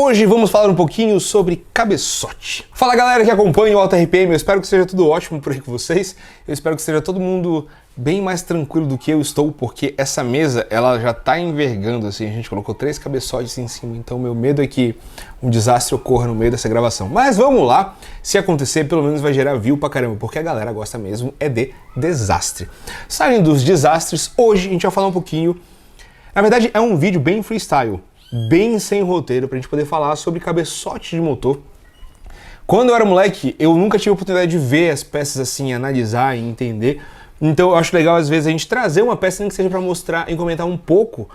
Hoje vamos falar um pouquinho sobre cabeçote. Fala galera que acompanha o Alta RPM, eu espero que esteja tudo ótimo por aí com vocês. Eu espero que esteja todo mundo bem mais tranquilo do que eu estou, porque essa mesa ela já tá envergando assim, a gente colocou 3 cabeçotes em cima, então meu medo é que um desastre ocorra no meio dessa gravação. Mas vamos lá, se acontecer pelo menos vai gerar view pra caramba, porque a galera gosta mesmo é de desastre. Saindo dos desastres, hoje a gente vai falar um pouquinho, na verdade é um vídeo bem freestyle, bem sem roteiro, pra gente poder falar sobre cabeçote de motor. Quando eu era moleque, eu nunca tive a oportunidade de ver as peças assim, analisar e entender. Então eu acho legal às vezes a gente trazer uma peça nem que seja para mostrar e comentar um pouco,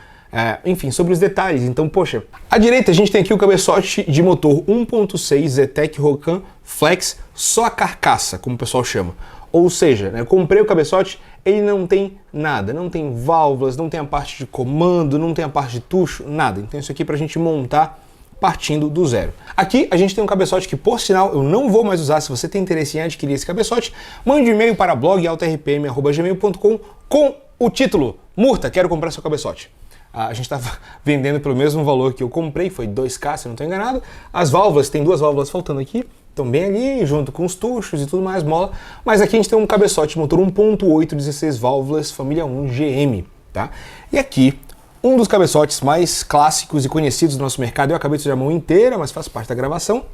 enfim, sobre os detalhes. Então, poxa, à direita a gente tem aqui o cabeçote de motor 1.6 Zetec Rocan Flex, só a carcaça, como o pessoal chama. Ou seja, né, eu comprei o cabeçote, ele não tem nada, não tem válvulas, não tem a parte de comando, não tem a parte de tucho, nada. Então isso aqui pra gente montar partindo do zero. Aqui a gente tem um cabeçote que, por sinal, eu não vou mais usar. Se você tem interesse em adquirir esse cabeçote, mande um e-mail para blogaltarpm@gmail.com com o título Murta, quero comprar seu cabeçote. A gente estava vendendo pelo mesmo valor que eu comprei, foi 2K, se eu não estou enganado. As válvulas, tem 2 válvulas faltando aqui, estão bem ali, junto com os tuchos e tudo mais, mola. Mas aqui a gente tem um cabeçote motor 1.8, 16 válvulas, família 1 GM, tá? E aqui, um dos cabeçotes mais clássicos e conhecidos do nosso mercado, eu acabei de sujar a mão inteira, mas faz parte da gravação.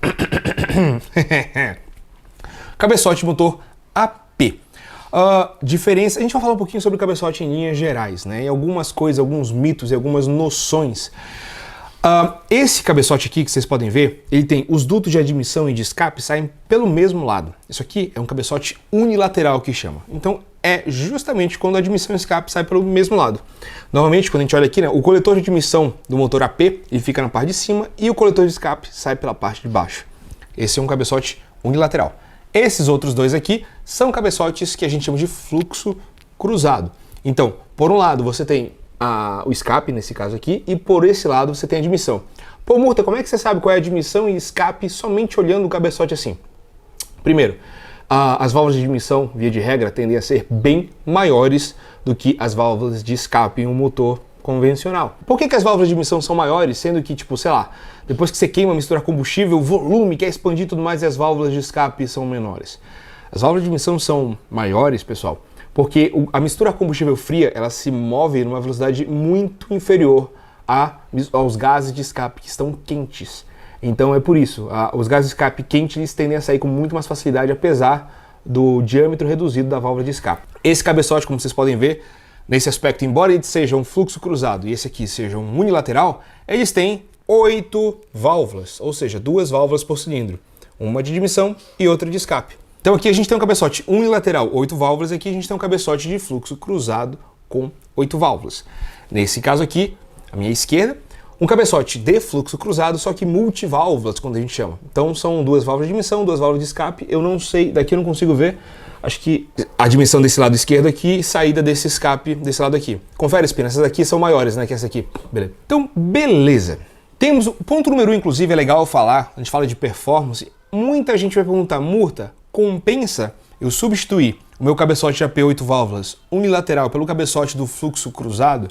Cabeçote motor AP. Diferença, a gente vai falar um pouquinho sobre o cabeçote em linhas gerais, né? E algumas coisas, alguns mitos e algumas noções. Esse cabeçote aqui que vocês podem ver, ele tem os dutos de admissão e de escape saem pelo mesmo lado. Isso aqui é um cabeçote unilateral que chama. Então é justamente quando a admissão e escape saem pelo mesmo lado. Normalmente quando a gente olha aqui, né, o coletor de admissão do motor AP ele fica na parte de cima e o coletor de escape sai pela parte de baixo. Esse é um cabeçote unilateral. Esses outros dois aqui são cabeçotes que a gente chama de fluxo cruzado. Então, por um lado você tem o escape, nesse caso aqui, e por esse lado você tem a admissão. Pô, Murta, como é que você sabe qual é a admissão e escape somente olhando o cabeçote assim? Primeiro, as válvulas de admissão, via de regra, tendem a ser bem maiores do que as válvulas de escape em um motor convencional. Por que as válvulas de admissão são maiores, sendo que, tipo, sei lá, depois que você queima, mistura combustível, o volume quer expandir e tudo mais, e as válvulas de escape são menores? As válvulas de admissão são maiores, pessoal, porque a mistura a combustível fria, ela se move numa velocidade muito inferior aos gases de escape que estão quentes. Então é por isso, os gases de escape quentes eles tendem a sair com muito mais facilidade, apesar do diâmetro reduzido da válvula de escape. Esse cabeçote, como vocês podem ver, nesse aspecto, embora ele seja um fluxo cruzado e esse aqui seja um unilateral, eles têm 8 válvulas, ou seja, 2 válvulas por cilindro, uma de admissão e outra de escape. Então aqui a gente tem um cabeçote unilateral, 8 válvulas, aqui a gente tem um cabeçote de fluxo cruzado com 8 válvulas. Nesse caso aqui, à minha esquerda, um cabeçote de fluxo cruzado, só que multiválvulas, quando a gente chama. Então são 2 válvulas de admissão, 2 válvulas de escape, eu não sei, daqui eu não consigo ver, acho que a admissão desse lado esquerdo aqui e saída desse escape desse lado aqui. Confere, Espina, essas aqui são maiores, né, que essa aqui. Beleza. Então, beleza. Temos o ponto número 1, inclusive, é legal falar, a gente fala de performance, muita gente vai perguntar, Murta, compensa eu substituir o meu cabeçote de AP 8 válvulas unilateral pelo cabeçote do fluxo cruzado?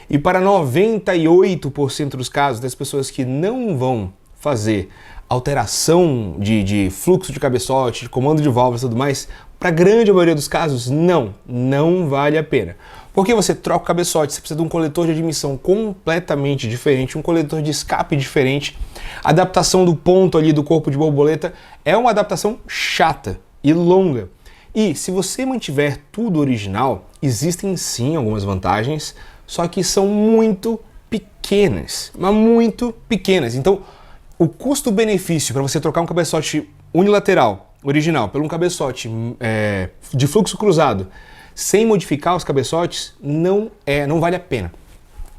E para 98% dos casos das pessoas que não vão fazer alteração de fluxo de cabeçote, de comando de válvulas e tudo mais, para a grande maioria dos casos, não vale a pena. Porque você troca o cabeçote, você precisa de um coletor de admissão completamente diferente, um coletor de escape diferente, a adaptação do ponto ali do corpo de borboleta é uma adaptação chata e longa. E se você mantiver tudo original, existem sim algumas vantagens, só que são muito pequenas, mas muito pequenas. Então, o custo-benefício para você trocar um cabeçote unilateral, original, por um cabeçote de fluxo cruzado, sem modificar os cabeçotes, não vale a pena.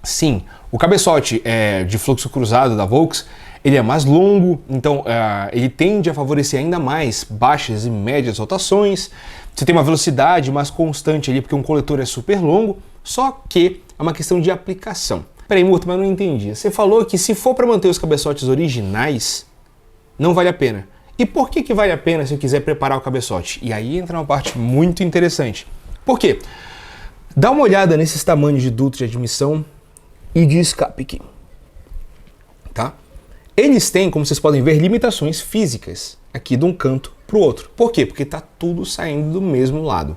Sim, o cabeçote de fluxo cruzado da Volks, ele é mais longo, então ele tende a favorecer ainda mais baixas e médias rotações. Você tem uma velocidade mais constante ali, porque um coletor é super longo, só que é uma questão de aplicação. Peraí, Murta, mas eu não entendi. Você falou que se for para manter os cabeçotes originais, não vale a pena. E por que vale a pena se eu quiser preparar o cabeçote? E aí entra uma parte muito interessante. Por quê? Dá uma olhada nesses tamanhos de duto de admissão e de escape aqui. Tá? Eles têm, como vocês podem ver, limitações físicas aqui de um canto para o outro. Por quê? Porque está tudo saindo do mesmo lado.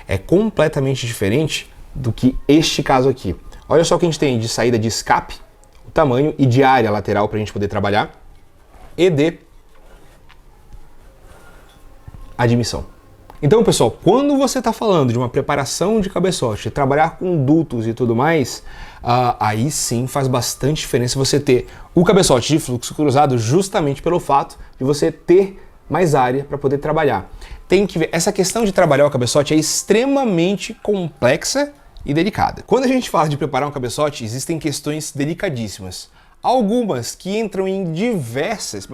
É completamente diferente do que este caso aqui. Olha só o que a gente tem de saída de escape, o tamanho, e de área lateral para a gente poder trabalhar, e de admissão. Então, pessoal, quando você está falando de uma preparação de cabeçote, trabalhar com dutos e tudo mais, aí sim faz bastante diferença você ter o cabeçote de fluxo cruzado, justamente pelo fato de você ter mais área para poder trabalhar. Tem que ver, essa questão de trabalhar o cabeçote é extremamente complexa e delicada. Quando a gente fala de preparar um cabeçote, existem questões delicadíssimas. Algumas que entram em diversas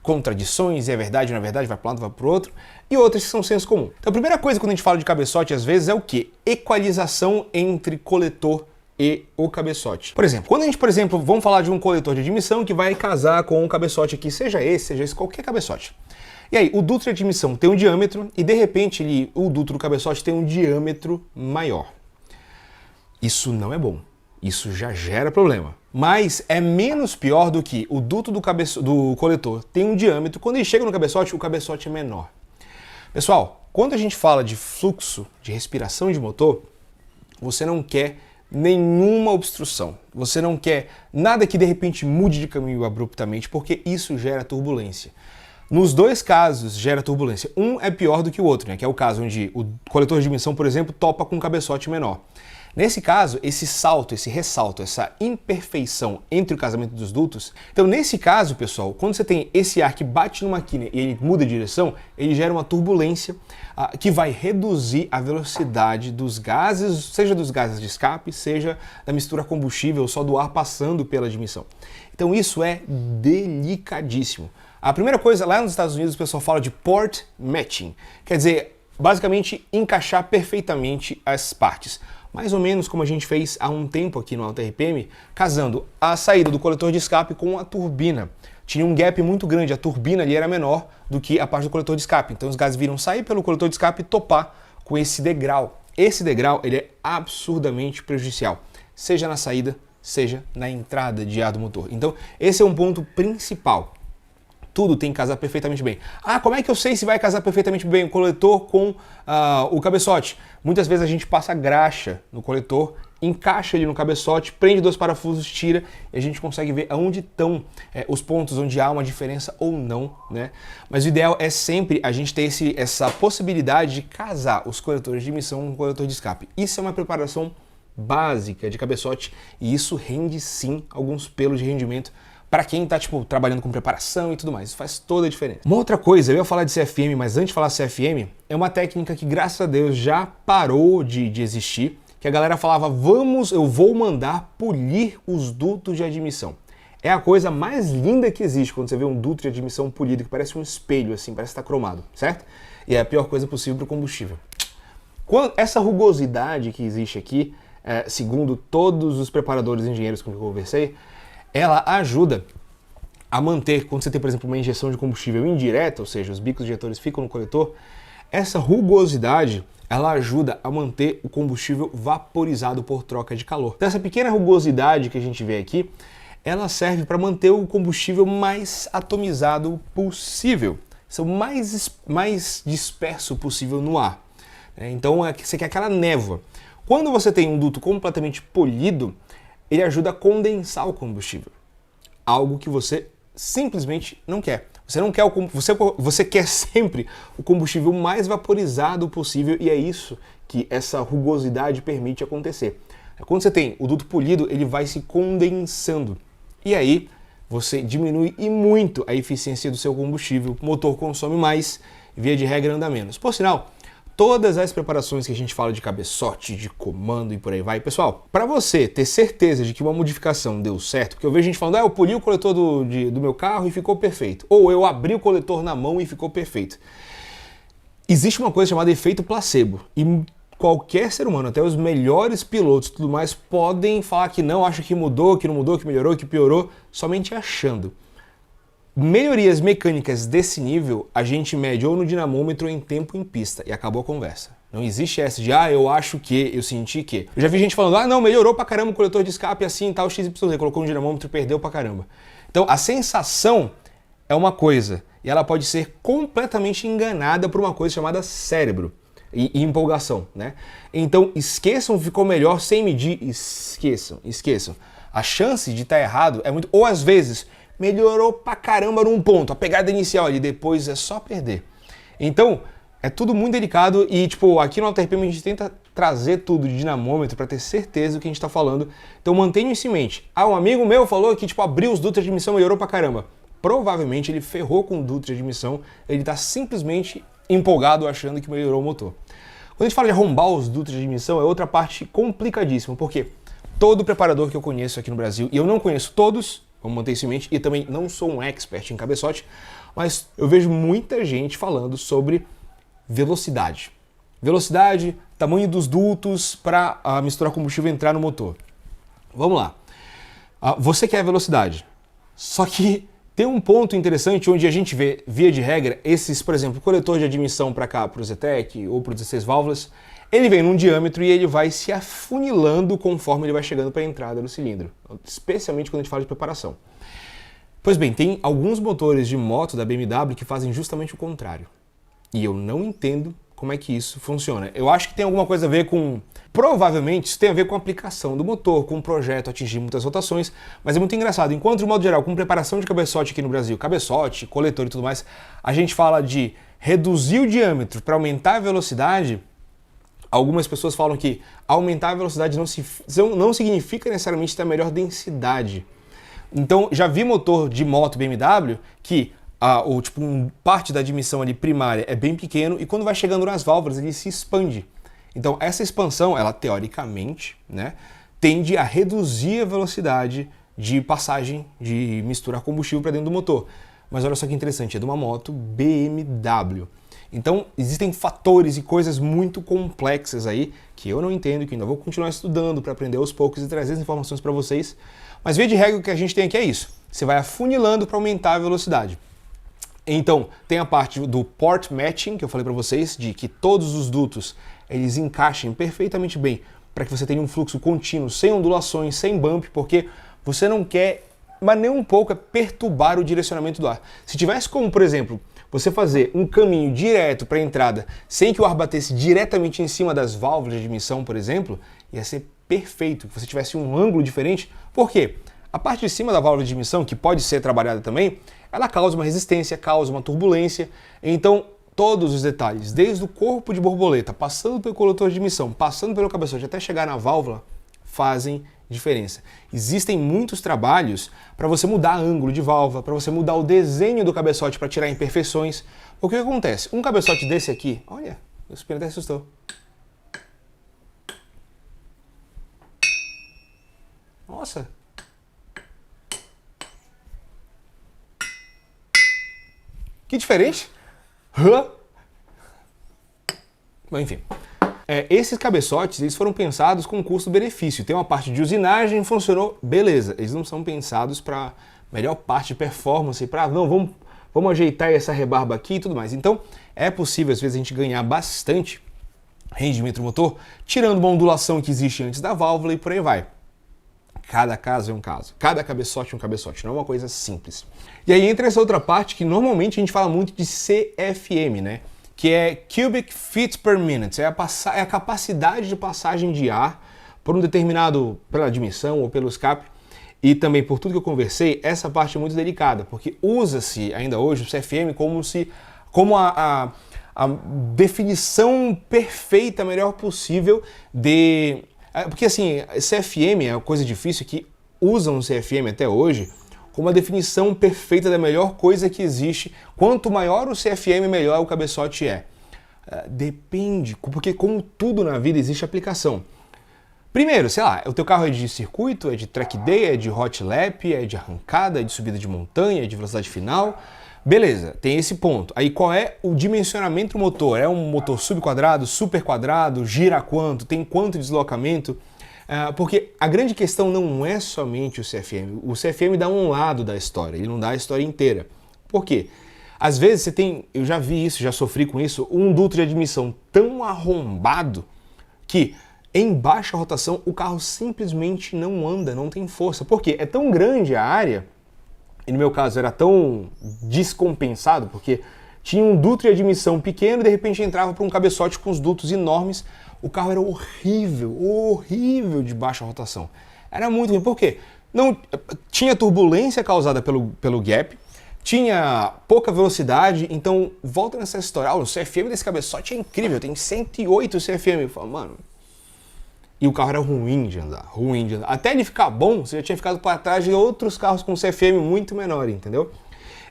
contradições, e é verdade, não é verdade, vai para um lado, vai para o outro, e outras que são senso comum. Então a primeira coisa quando a gente fala de cabeçote, às vezes, é o quê? Equalização entre coletor e o cabeçote. Por exemplo, quando a gente, vamos falar de um coletor de admissão que vai casar com um cabeçote aqui, seja esse, qualquer cabeçote. E aí, o duto de admissão tem um diâmetro e, de repente, o duto do cabeçote tem um diâmetro maior. Isso não é bom. Isso já gera problema. Mas é menos pior do que o duto do coletor tem um diâmetro. Quando ele chega no cabeçote, o cabeçote é menor. Pessoal, quando a gente fala de fluxo, de respiração de motor, você não quer nenhuma obstrução. Você não quer nada que de repente mude de caminho abruptamente, porque isso gera turbulência. Nos dois casos gera turbulência. Um é pior do que o outro, né? Que é o caso onde o coletor de admissão, por exemplo, topa com um cabeçote menor. Nesse caso, esse salto, esse ressalto, essa imperfeição entre o casamento dos dutos, então nesse caso, pessoal, quando você tem esse ar que bate numa quina e ele muda de direção, ele gera uma turbulência que vai reduzir a velocidade dos gases, seja dos gases de escape, seja da mistura combustível, só do ar passando pela admissão. Então isso é delicadíssimo. A primeira coisa, lá nos Estados Unidos o pessoal fala de port matching, quer dizer, basicamente encaixar perfeitamente as partes. Mais ou menos como a gente fez há um tempo aqui no Alta RPM, casando a saída do coletor de escape com a turbina. Tinha um gap muito grande, a turbina ali era menor do que a parte do coletor de escape. Então os gases viram sair pelo coletor de escape e topar com esse degrau. Esse degrau ele é absurdamente prejudicial, seja na saída, seja na entrada de ar do motor. Então esse é um ponto principal. Tudo tem que casar perfeitamente bem. Como é que eu sei se vai casar perfeitamente bem o coletor com o cabeçote? Muitas vezes a gente passa graxa no coletor, encaixa ele no cabeçote, prende dois parafusos, tira e a gente consegue ver aonde estão os pontos onde há uma diferença ou não, né? Mas o ideal é sempre a gente ter essa possibilidade de casar os coletores de admissão com o coletor de escape. Isso é uma preparação básica de cabeçote e isso rende sim alguns pelos de rendimento para quem está trabalhando com preparação e tudo mais. Isso faz toda a diferença. Uma outra coisa, eu ia falar de CFM, mas antes de falar CFM, é uma técnica que, graças a Deus, já parou de existir, que a galera falava, eu vou mandar polir os dutos de admissão. É a coisa mais linda que existe quando você vê um duto de admissão polido, que parece um espelho, assim, parece estar cromado, certo? E é a pior coisa possível para o combustível. Essa rugosidade que existe aqui, segundo todos os preparadores e engenheiros com que eu conversei, ela ajuda a manter, quando você tem, por exemplo, uma injeção de combustível indireta, ou seja, os bicos injetores ficam no coletor, essa rugosidade, ela ajuda a manter o combustível vaporizado por troca de calor. Então essa pequena rugosidade que a gente vê aqui, ela serve para manter o combustível mais atomizado possível, mais disperso possível no ar. Então você quer aquela névoa. Quando você tem um duto completamente polido, ele ajuda a condensar o combustível, algo que você simplesmente não quer. Você não quer você quer sempre o combustível mais vaporizado possível e é isso que essa rugosidade permite acontecer. Quando você tem o duto polido, ele vai se condensando e aí você diminui e muito a eficiência do seu combustível, o motor consome mais, via de regra anda menos. Por sinal, todas as preparações que a gente fala de cabeçote, de comando e por aí vai, pessoal, para você ter certeza de que uma modificação deu certo, porque eu vejo gente falando, eu poli o coletor do meu carro e ficou perfeito, ou eu abri o coletor na mão e ficou perfeito. Existe uma coisa chamada efeito placebo, e qualquer ser humano, até os melhores pilotos e tudo mais, podem falar que não, acha que mudou, que não mudou, que melhorou, que piorou, somente achando. Melhorias mecânicas desse nível, a gente mede ou no dinamômetro ou em tempo em pista, e acabou a conversa. Não existe essa de, eu acho que, eu senti que. Eu já vi gente falando, não, melhorou pra caramba o coletor de escape assim, tal, XYZ, colocou no dinamômetro e perdeu pra caramba. Então, a sensação é uma coisa e ela pode ser completamente enganada por uma coisa chamada cérebro e empolgação, né? Então, esqueçam, ficou melhor sem medir, esqueçam. A chance de estar errado é muito, ou às vezes, melhorou pra caramba num ponto, a pegada inicial ali, depois é só perder. Então, é tudo muito delicado e, tipo, aqui no AlterPM a gente tenta trazer tudo de dinamômetro para ter certeza do que a gente tá falando. Então mantenha isso em mente. Ah, um amigo meu falou que, tipo, abriu os dutos de admissão e melhorou pra caramba. Provavelmente ele ferrou com o duto de admissão, ele tá simplesmente empolgado achando que melhorou o motor. Quando a gente fala de arrombar os dutos de admissão, é outra parte complicadíssima, porque todo preparador que eu conheço aqui no Brasil, e eu não conheço todos, vamos manter isso em mente, e também não sou um expert em cabeçote, mas eu vejo muita gente falando sobre velocidade. Velocidade, tamanho dos dutos para misturar combustível entrar no motor. Vamos lá. Você quer velocidade. Só que tem um ponto interessante onde a gente vê, via de regra, esses, por exemplo, coletor de admissão para cá, para o Zetec ou para os 16 válvulas, ele vem num diâmetro e ele vai se afunilando conforme ele vai chegando para a entrada do cilindro, especialmente quando a gente fala de preparação. Pois bem, tem alguns motores de moto da BMW que fazem justamente o contrário. E eu não entendo como é que isso funciona. Eu acho que tem alguma coisa a ver com... Provavelmente isso tem a ver com a aplicação do motor, com o projeto atingir muitas rotações, mas é muito engraçado. Enquanto, de modo geral, com preparação de cabeçote aqui no Brasil, cabeçote, coletor e tudo mais, a gente fala de reduzir o diâmetro para aumentar a velocidade, algumas pessoas falam que aumentar a velocidade não significa necessariamente ter a melhor densidade. Então, já vi motor de moto BMW que parte da admissão ali primária é bem pequeno e quando vai chegando nas válvulas ele se expande. Então essa expansão, ela teoricamente, né, tende a reduzir a velocidade de passagem, de misturar combustível para dentro do motor. Mas olha só que interessante, é de uma moto BMW. Então existem fatores e coisas muito complexas aí que eu não entendo, que ainda vou continuar estudando para aprender aos poucos e trazer as informações para vocês. Mas via de regra o que a gente tem aqui é isso. Você vai afunilando para aumentar a velocidade. Então, tem a parte do port matching, que eu falei para vocês, de que todos os dutos eles encaixem perfeitamente bem para que você tenha um fluxo contínuo, sem ondulações, sem bump, porque você não quer, mas nem um pouco, perturbar o direcionamento do ar. Se tivesse como, por exemplo, você fazer um caminho direto para a entrada sem que o ar batesse diretamente em cima das válvulas de admissão, por exemplo, ia ser perfeito, que você tivesse um ângulo diferente. Por quê? A parte de cima da válvula de admissão, que pode ser trabalhada também, ela causa uma resistência, causa uma turbulência. Então, todos os detalhes, desde o corpo de borboleta, passando pelo coletor de admissão, passando pelo cabeçote até chegar na válvula, fazem diferença. Existem muitos trabalhos para você mudar ângulo de válvula, para você mudar o desenho do cabeçote para tirar imperfeições. O que acontece? Um cabeçote desse aqui, olha, o espelho até assustou. Nossa! Que diferente! Bom, enfim. Esses cabeçotes eles foram pensados com custo-benefício. Tem uma parte de usinagem, funcionou, beleza. Eles não são pensados para melhor parte de performance, para não, vamos ajeitar essa rebarba aqui e tudo mais. Então, é possível às vezes a gente ganhar bastante rendimento do motor, tirando uma ondulação que existe antes da válvula e por aí vai. Cada caso é um caso. Cada cabeçote é um cabeçote. Não é uma coisa simples. E aí entra essa outra parte que normalmente a gente fala muito de CFM, né? Que é Cubic Feet per Minute. É a capacidade de passagem de ar por um determinado, pela admissão ou pelo escape. E também por tudo que eu conversei, essa parte é muito delicada, porque usa-se ainda hoje o CFM como a definição perfeita, melhor possível de... Porque assim, CFM é uma coisa difícil que usam o CFM até hoje como a definição perfeita da melhor coisa que existe. Quanto maior o CFM, melhor o cabeçote é. Depende, porque como tudo na vida existe aplicação. Primeiro, sei lá, o teu carro é de circuito, é de track day, é de hot lap, é de arrancada, é de subida de montanha, é de velocidade final. Beleza, tem esse ponto. Aí qual é o dimensionamento do motor? É um motor subquadrado, super quadrado, gira quanto, tem quanto deslocamento? Porque a grande questão não é somente o CFM. O CFM dá um lado da história, ele não dá a história inteira. Por quê? Às vezes você tem, eu já vi isso, já sofri com isso, um duto de admissão tão arrombado que em baixa rotação o carro simplesmente não anda, não tem força. Por quê? É tão grande a área e no meu caso era tão descompensado, porque tinha um duto de admissão pequeno e de repente entrava para um cabeçote com os dutos enormes. O carro era horrível, horrível de baixa rotação. Era muito ruim. Por quê? Não, tinha turbulência causada pelo gap, tinha pouca velocidade, então volta nessa história. O CFM desse cabeçote é incrível, tem 108 CFM. Eu falo, mano... E o carro era ruim de andar, ruim de andar. Até ele ficar bom, você já tinha ficado para trás de outros carros com CFM muito menor, entendeu?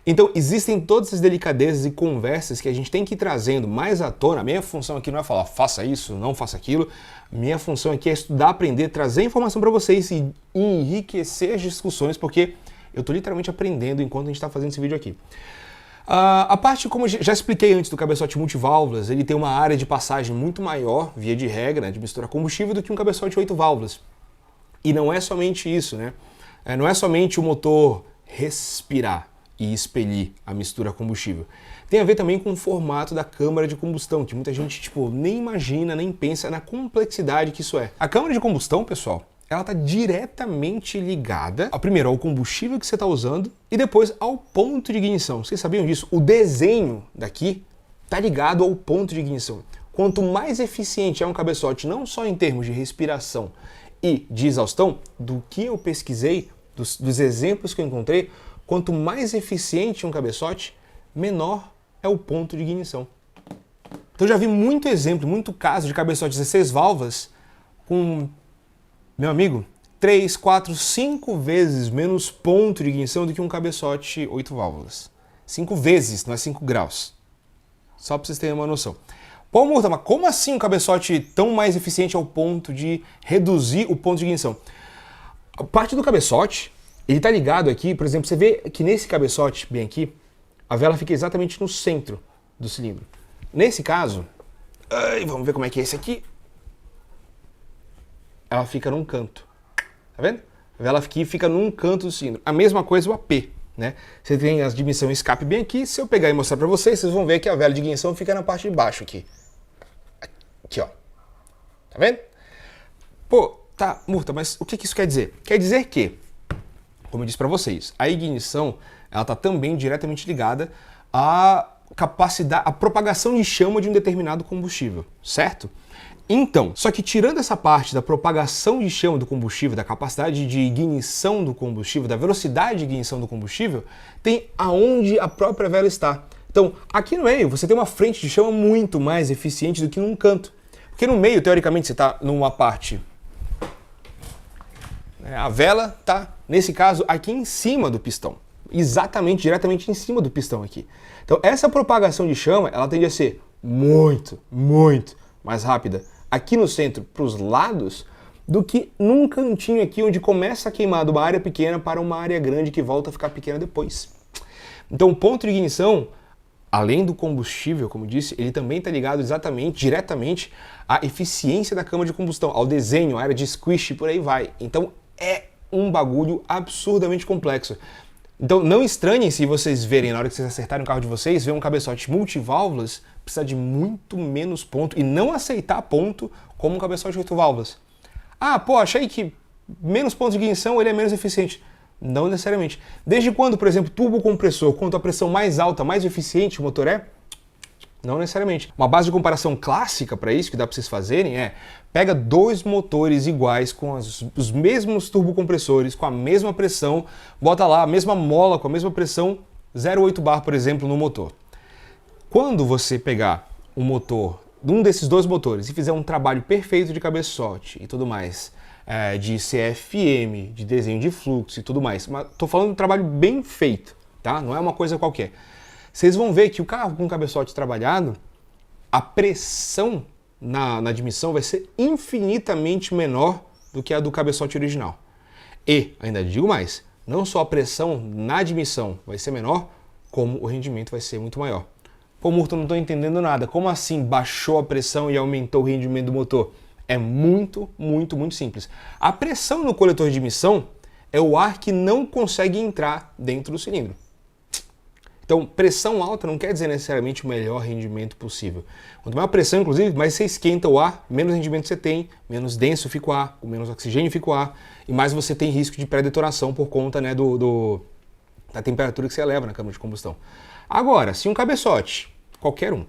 Então, existem todas essas delicadezas e conversas que a gente tem que ir trazendo mais à tona. A minha função aqui não é falar, faça isso, não faça aquilo. Minha função aqui é estudar, aprender, trazer informação para vocês e enriquecer as discussões, porque eu estou literalmente aprendendo enquanto a gente está fazendo esse vídeo aqui. A parte, como eu já expliquei antes, do cabeçote multiválvulas, ele tem uma área de passagem muito maior, via de regra, né, de mistura combustível, do que um cabeçote 8 válvulas. E não é somente isso, né? Não é somente o motor respirar e expelir a mistura combustível. Tem a ver também com o formato da câmara de combustão, que muita gente nem imagina, nem pensa na complexidade que isso é. A câmara de combustão, pessoal, ela está diretamente ligada, primeiro, ao combustível que você está usando e depois ao ponto de ignição. Vocês sabiam disso? O desenho daqui está ligado ao ponto de ignição. Quanto mais eficiente é um cabeçote, não só em termos de respiração e de exaustão, do que eu pesquisei, dos exemplos que eu encontrei, quanto mais eficiente um cabeçote, menor é o ponto de ignição. Então eu já vi muito exemplo, muito caso de cabeçote 16 válvulas com... Meu amigo, 3, 4, 5 vezes menos ponto de ignição do que um cabeçote 8 válvulas. 5 vezes, não é 5 graus. Só para vocês terem uma noção. Pô, Murta, mas como assim um cabeçote tão mais eficiente ao ponto de reduzir o ponto de ignição? A parte do cabeçote, ele está ligado aqui, por exemplo, você vê que nesse cabeçote, bem aqui, a vela fica exatamente no centro do cilindro. Nesse caso, vamos ver como é que é esse aqui. Ela fica num canto, tá vendo? A vela aqui fica num canto do cilindro. A mesma coisa o AP, né? Você tem a admissão escape bem aqui, se eu pegar e mostrar pra vocês, vocês vão ver que a vela de ignição fica na parte de baixo aqui. Aqui, ó. Tá vendo? Pô, tá, Murta, mas o que isso quer dizer? Quer dizer que, como eu disse pra vocês, a ignição, ela tá também diretamente ligada à capacidade, à propagação de chama de um determinado combustível, certo? Então, só que tirando essa parte da propagação de chama do combustível, da capacidade de ignição do combustível, da velocidade de ignição do combustível, tem aonde a própria vela está. Então, aqui no meio, você tem uma frente de chama muito mais eficiente do que num canto. Porque no meio, teoricamente, você está numa parte... A vela está, nesse caso, aqui em cima do pistão. Exatamente, diretamente em cima do pistão aqui. Então, essa propagação de chama, ela tende a ser muito, muito mais rápida aqui no centro para os lados do que num cantinho aqui onde começa a queimar de uma área pequena para uma área grande que volta a ficar pequena depois. Então o ponto de ignição, além do combustível, como disse, ele também está ligado exatamente, diretamente à eficiência da câmara de combustão, ao desenho, à área de squish, por aí vai. Então é um bagulho absurdamente complexo. Então não estranhem se vocês verem, na hora que vocês acertarem o carro de vocês, ver um cabeçote multiválvulas precisar de muito menos ponto e não aceitar ponto como um cabeçote de 8 válvulas. Ah, pô, achei que menos pontos de ignição ele é menos eficiente. Não necessariamente. Desde quando, por exemplo, turbocompressor, quanto a pressão mais alta, mais eficiente o motor é? Não necessariamente. Uma base de comparação clássica para isso, que dá para vocês fazerem, é pega dois motores iguais com os mesmos turbocompressores, com a mesma pressão, bota lá a mesma mola com a mesma pressão, 0,8 bar, por exemplo, no motor. Quando você pegar um motor, um desses dois motores, e fizer um trabalho perfeito de cabeçote e tudo mais, de CFM, de desenho de fluxo e tudo mais, mas estou falando de um trabalho bem feito, tá? Não é uma coisa qualquer. Vocês vão ver que o carro com cabeçote trabalhado, a pressão na admissão vai ser infinitamente menor do que a do cabeçote original. E, ainda digo mais, não só a pressão na admissão vai ser menor, como o rendimento vai ser muito maior. Pô, Murta, não estou entendendo nada. Como assim baixou a pressão e aumentou o rendimento do motor? É muito, muito, muito simples. A pressão no coletor de emissão é o ar que não consegue entrar dentro do cilindro. Então, pressão alta não quer dizer necessariamente o melhor rendimento possível. Quanto maior a pressão, inclusive, mais você esquenta o ar, menos rendimento você tem, menos denso fica o ar, com menos oxigênio fica o ar, e mais você tem risco de pré-detonação por conta, né, da temperatura que você eleva na câmara de combustão. Agora, se um cabeçote, qualquer um,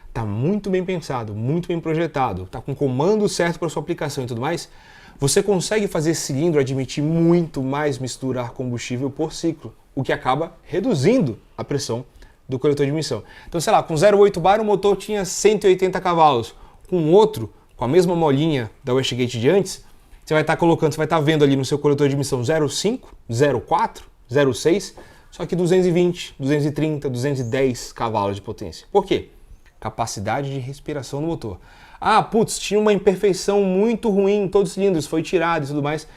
está muito bem pensado, muito bem projetado, está com o comando certo para sua aplicação e tudo mais, você consegue fazer esse cilindro admitir muito mais mistura ar combustível por ciclo, o que acaba reduzindo a pressão do coletor de emissão. Então, sei lá, com 0,8 bar o motor tinha 180 cavalos, com outro, com a mesma molinha da Westgate de antes, você vai estar colocando, você vai estar vendo ali no seu coletor de emissão 0,5, 0,4, 0,6, só que 220, 230, 210 cavalos de potência. Por quê? Capacidade de respiração do motor. Ah, putz, tinha uma imperfeição muito ruim em todos os cilindros, foi tirado e tudo mais.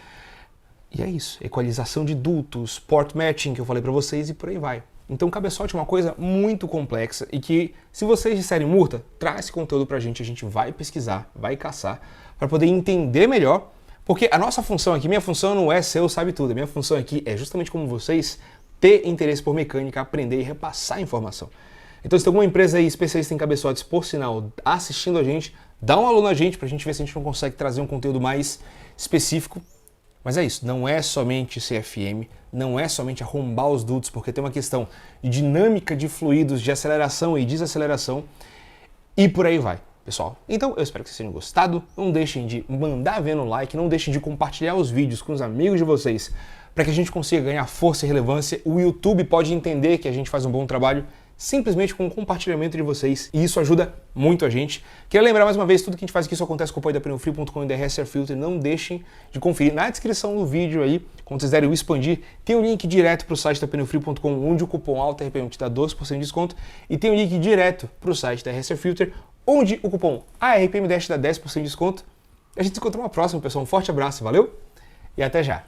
E é isso, equalização de dutos, port matching que eu falei para vocês e por aí vai. Então cabeçote é uma coisa muito complexa e que, se vocês disserem Murta, traz esse conteúdo pra gente vai pesquisar, vai caçar, para poder entender melhor, porque a nossa função aqui, minha função não é ser o sabe tudo, a minha função aqui é justamente como vocês ter interesse por mecânica, aprender e repassar informação. Então se tem alguma empresa aí especialista em cabeçotes, por sinal, assistindo a gente, dá um alô na gente pra gente ver se a gente não consegue trazer um conteúdo mais específico. Mas é isso, não é somente CFM, não é somente arrombar os dutos, porque tem uma questão de dinâmica de fluidos, de aceleração e desaceleração, e por aí vai, pessoal. Então eu espero que vocês tenham gostado, não deixem de mandar ver no like, não deixem de compartilhar os vídeos com os amigos de vocês, para que a gente consiga ganhar força e relevância. O YouTube pode entender que a gente faz um bom trabalho simplesmente com o compartilhamento de vocês, e isso ajuda muito a gente. Queria lembrar mais uma vez, tudo que a gente faz aqui só acontece com o apoio da pneufrio.com e da RS Filter. Não deixem de conferir na descrição do vídeo aí, quando vocês derem o expandir, tem um link direto para o site da pneufrio.com, onde o cupom ALTRPM te dá 12% de desconto, e tem um link direto para o site da RS Filter, onde o cupom ARPM10 te dá 10% de desconto. A gente se encontra numa próxima, pessoal. Um forte abraço, valeu e até já!